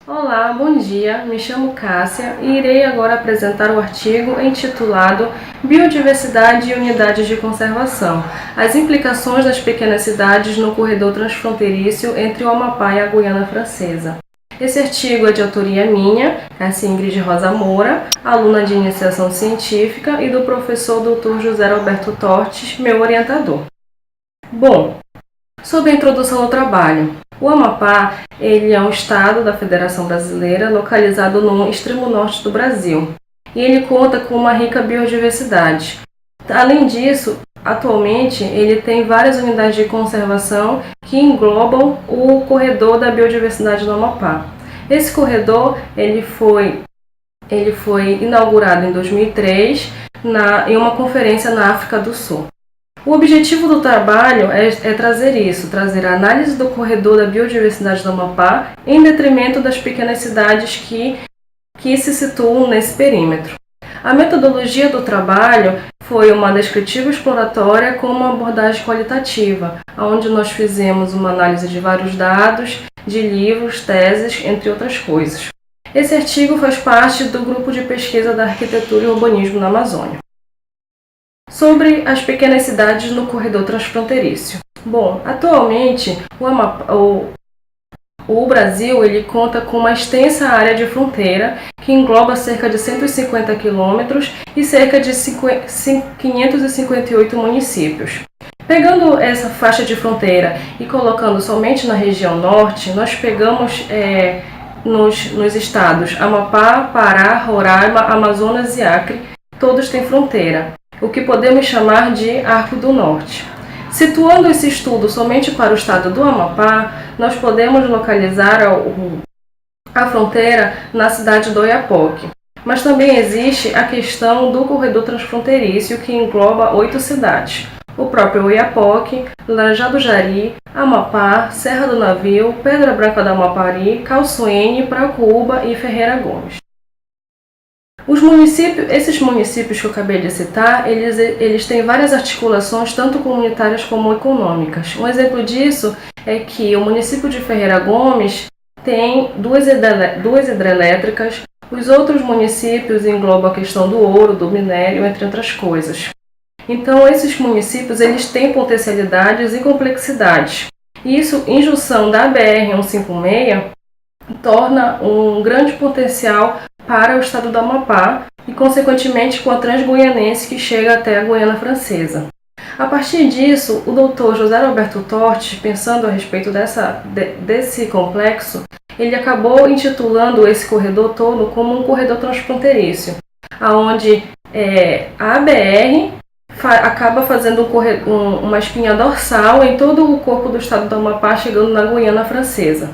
Olá, bom dia. Me chamo Cássia e irei agora apresentar o artigo intitulado Biodiversidade e Unidades de Conservação: as implicações das pequenas cidades no corredor transfronteiriço entre o Amapá e a Guiana Francesa. Esse artigo é de autoria minha, Cássia Ingrid Rosa Moura, aluna de iniciação científica, e do professor Dr. José Roberto Tortes, meu orientador. Bom, sobre a introdução ao trabalho. O Amapá, ele é um estado da Federação Brasileira localizado no extremo norte do Brasil, e ele conta com uma rica biodiversidade. Além disso, atualmente ele tem várias unidades de conservação que englobam o corredor da biodiversidade do Amapá. Esse corredor ele foi inaugurado em 2003 em uma conferência na África do Sul. O objetivo do trabalho é trazer a análise do corredor da biodiversidade do Amapá em detrimento das pequenas cidades que se situam nesse perímetro. A metodologia do trabalho foi uma descritiva exploratória com uma abordagem qualitativa, onde nós fizemos uma análise de vários dados, de livros, teses, entre outras coisas. Esse artigo faz parte do grupo de pesquisa da arquitetura e urbanismo na Amazônia. Sobre as pequenas cidades no corredor transfronteiriço. Bom, atualmente o Brasil ele conta com uma extensa área de fronteira que engloba cerca de 150 quilômetros e cerca de 558 municípios. Pegando essa faixa de fronteira e colocando somente na região norte, nós pegamos nos estados Amapá, Pará, Roraima, Amazonas e Acre, todos têm fronteira, o que podemos chamar de Arco do Norte. Situando esse estudo somente para o estado do Amapá, nós podemos localizar a fronteira na cidade do Oiapoque. Mas também existe a questão do corredor transfronteiriço, que engloba 8 cidades: o próprio Oiapoque, Laranjal do Jari, Amapá, Serra do Navio, Pedra Branca do Amapari, Calçoene, Pracuúba e Ferreira Gomes. Esses municípios que eu acabei de citar, eles têm várias articulações, tanto comunitárias como econômicas. Um exemplo disso é que o município de Ferreira Gomes tem duas hidrelétricas, os outros municípios englobam a questão do ouro, do minério, entre outras coisas. Então, esses municípios eles têm potencialidades e complexidades. Isso, em junção da BR-156, torna um grande potencial para o estado do Amapá e, consequentemente, com a Transguianense que chega até a Guiana Francesa. A partir disso, o Dr. José Roberto Tortes, pensando a respeito desse complexo, ele acabou intitulando esse corredor todo como um corredor transfronteiriço, onde a ABR acaba fazendo uma espinha dorsal em todo o corpo do estado do Amapá, chegando na Guiana Francesa.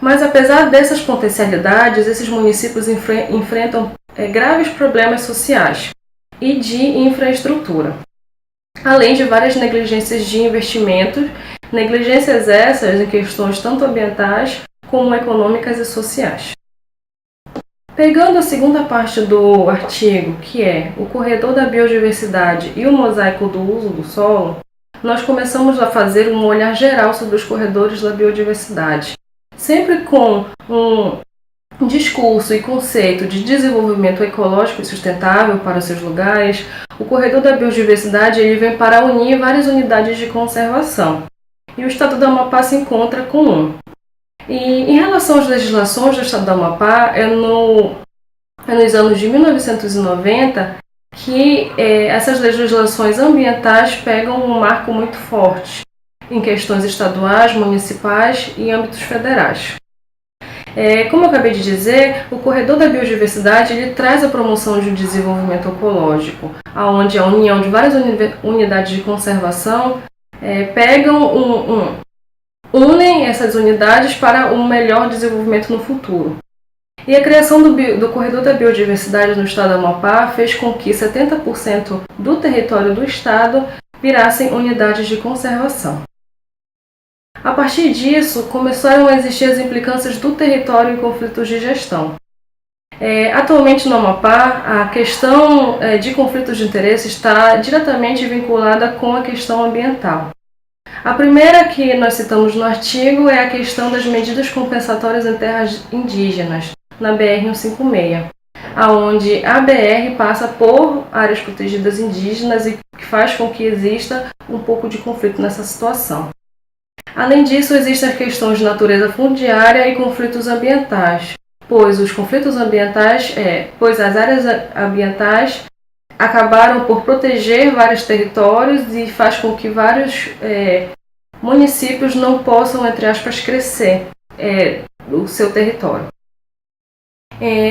Mas apesar dessas potencialidades, esses municípios enfrentam graves problemas sociais e de infraestrutura, além de várias negligências de investimentos, negligências essas em questões tanto ambientais como econômicas e sociais. Pegando a segunda parte do artigo, que é o corredor da biodiversidade e o mosaico do uso do solo, nós começamos a fazer um olhar geral sobre os corredores da biodiversidade, sempre com um discurso e conceito de desenvolvimento ecológico e sustentável para seus lugares. O corredor da biodiversidade ele vem para unir várias unidades de conservação, e o estado do Amapá se encontra com um. E em relação às legislações do estado do Amapá, é nos anos de 1990 que essas legislações ambientais pegam um marco muito forte em questões estaduais, municipais e âmbitos federais. Como eu acabei de dizer, o corredor da biodiversidade ele traz a promoção de um desenvolvimento ecológico, onde a união de várias unidades de conservação unem essas unidades para um melhor desenvolvimento no futuro. E a criação do corredor da biodiversidade no estado do Amapá fez com que 70% do território do estado virassem unidades de conservação. A partir disso, começaram a existir as implicâncias do território em conflitos de gestão. Atualmente no Amapá, a questão de conflitos de interesse está diretamente vinculada com a questão ambiental. A primeira que nós citamos no artigo é a questão das medidas compensatórias em terras indígenas, na BR-156, aonde a BR passa por áreas protegidas indígenas e que faz com que exista um pouco de conflito nessa situação. Além disso, existem as questões de natureza fundiária e conflitos ambientais, pois as áreas ambientais acabaram por proteger vários territórios e faz com que vários municípios não possam, entre aspas, crescer o seu território.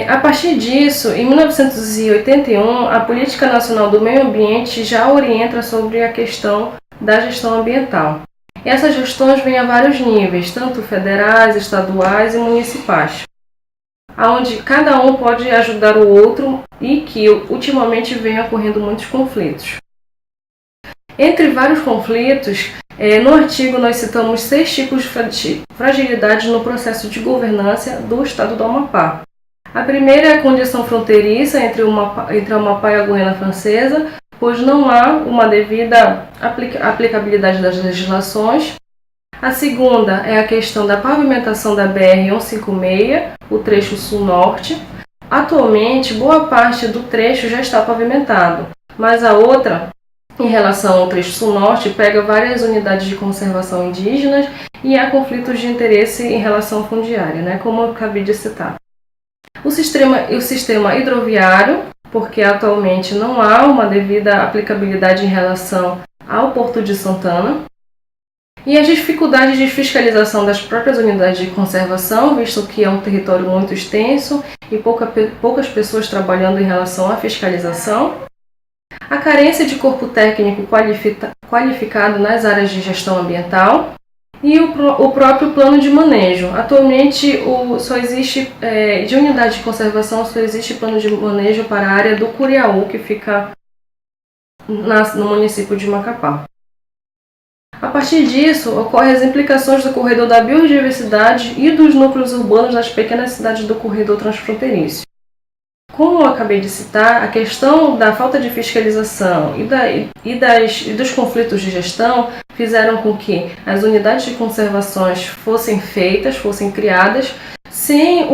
A partir disso, em 1981, a Política Nacional do Meio Ambiente já orienta sobre a questão da gestão ambiental. Essas gestões vêm a vários níveis, tanto federais, estaduais e municipais, onde cada um pode ajudar o outro e que ultimamente vem ocorrendo muitos conflitos. Entre vários conflitos, no artigo nós citamos 6 tipos de fragilidades no processo de governança do Estado do Amapá. A primeira é a condição fronteiriça entre a Amapá e a Guiana Francesa, pois não há uma devida aplicabilidade das legislações. A segunda é a questão da pavimentação da BR-156, o trecho sul-norte. Atualmente, boa parte do trecho já está pavimentado, mas a outra, em relação ao trecho sul-norte, pega várias unidades de conservação indígenas e há conflitos de interesse em relação à fundiária, como eu acabei de citar. O sistema hidroviário, porque atualmente não há uma devida aplicabilidade em relação ao Porto de Santana. E as dificuldades de fiscalização das próprias unidades de conservação, visto que é um território muito extenso e poucas pessoas trabalhando em relação à fiscalização. A carência de corpo técnico qualificado nas áreas de gestão ambiental. E o próprio plano de manejo. Atualmente, só existe, de unidade de conservação, só existe plano de manejo para a área do Curiaú, que fica no município de Macapá. A partir disso, ocorrem as implicações do corredor da biodiversidade e dos núcleos urbanos das pequenas cidades do corredor transfronteiriço. Como eu acabei de citar, a questão da falta de fiscalização e dos conflitos de gestão fizeram com que as unidades de conservações fossem criadas, sem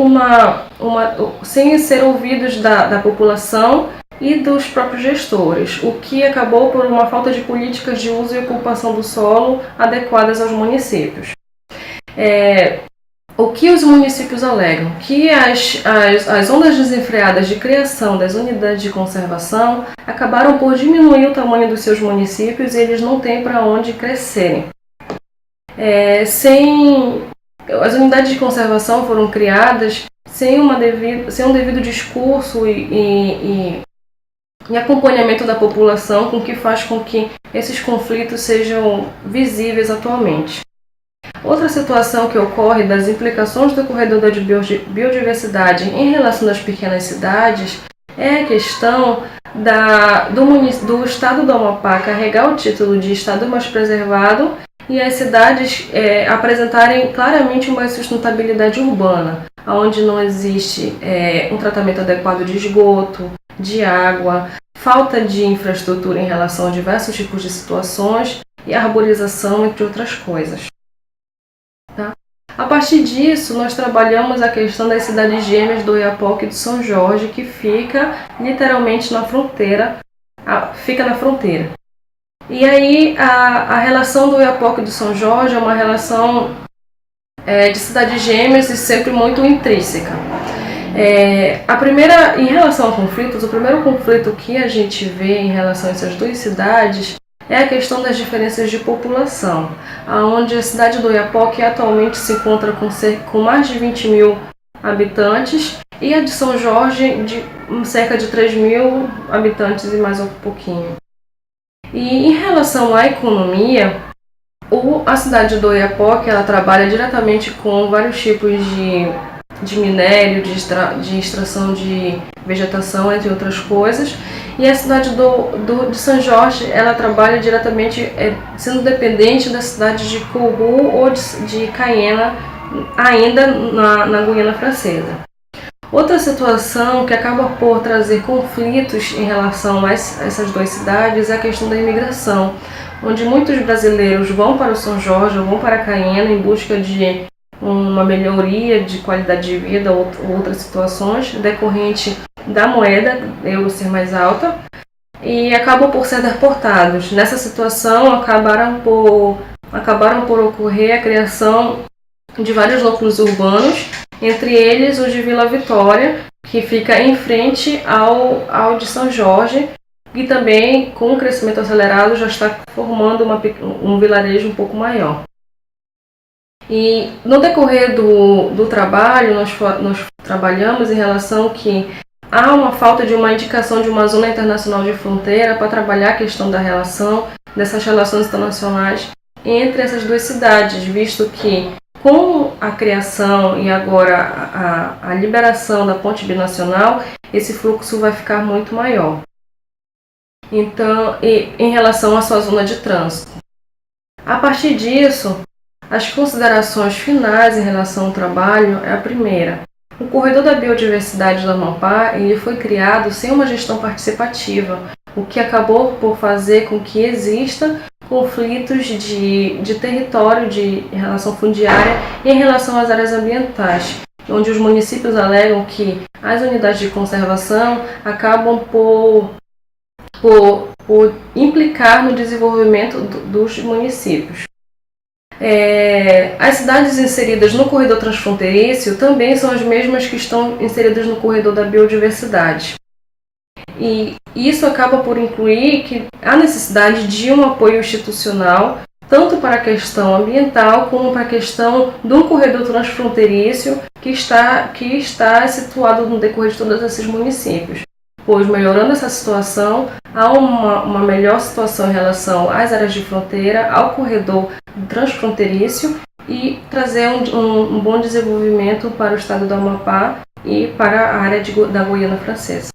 ser ouvidos da população e dos próprios gestores, o que acabou por uma falta de políticas de uso e ocupação do solo adequadas aos municípios. O que os municípios alegam? Que as ondas desenfreadas de criação das unidades de conservação acabaram por diminuir o tamanho dos seus municípios e eles não têm para onde crescerem. As unidades de conservação foram criadas sem um devido discurso e acompanhamento da população, com que faz com que esses conflitos sejam visíveis atualmente. Outra situação que ocorre das implicações do corredor da biodiversidade em relação às pequenas cidades é a questão do Estado do Amapá carregar o título de Estado mais preservado e as cidades apresentarem claramente uma sustentabilidade urbana, onde não existe um tratamento adequado de esgoto, de água, falta de infraestrutura em relação a diversos tipos de situações e arborização, entre outras coisas. A partir disso, nós trabalhamos a questão das cidades gêmeas do Oiapoque e do São Jorge, que fica literalmente na fronteira. E aí, a relação do Oiapoque e do São Jorge é uma relação de cidades gêmeas e sempre muito intrínseca. Em relação a conflitos, o primeiro conflito que a gente vê em relação a essas duas cidades é a questão das diferenças de população, onde a cidade do Oiapoque atualmente se encontra com mais de 20 mil habitantes e a de São Jorge de cerca de 3 mil habitantes e mais um pouquinho. E em relação à economia, a cidade do Oiapoque ela trabalha diretamente com vários tipos de minério, de extração de vegetação, entre outras coisas. E a cidade de São Jorge, ela trabalha diretamente sendo dependente da cidade de Kourou ou de Cayena, ainda na Guiana Francesa. Outra situação que acaba por trazer conflitos em relação a essas duas cidades é a questão da imigração, onde muitos brasileiros vão para o São Jorge, vão para Caiena em busca de uma melhoria de qualidade de vida ou outras situações decorrente da moeda euro ser mais alta e acabam por ser deportados. Nessa situação acabaram por ocorrer a criação de vários núcleos urbanos, entre eles o de Vila Vitória, que fica em frente ao de São Jorge, e também com o crescimento acelerado já está formando um vilarejo um pouco maior. E no decorrer do trabalho, nós trabalhamos em relação que há uma falta de uma indicação de uma zona internacional de fronteira para trabalhar a questão da relação, dessas relações internacionais entre essas duas cidades, visto que com a criação e agora a liberação da ponte binacional, esse fluxo vai ficar muito maior. Então, em relação à sua zona de trânsito. A partir disso, as considerações finais em relação ao trabalho é a primeira. O Corredor da Biodiversidade do Amapá ele foi criado sem uma gestão participativa, o que acabou por fazer com que exista conflitos de território em relação fundiária e em relação às áreas ambientais, onde os municípios alegam que as unidades de conservação acabam por implicar no desenvolvimento dos municípios. As cidades inseridas no corredor transfronteiriço também são as mesmas que estão inseridas no corredor da biodiversidade. E isso acaba por incluir que há necessidade de um apoio institucional, tanto para a questão ambiental como para a questão do corredor transfronteiriço que está situado no decorrer de todos esses municípios. Pois, melhorando essa situação, há uma melhor situação em relação às áreas de fronteira, ao corredor transfronteiriço e trazer um bom desenvolvimento para o estado do Amapá e para a área da Guiana Francesa.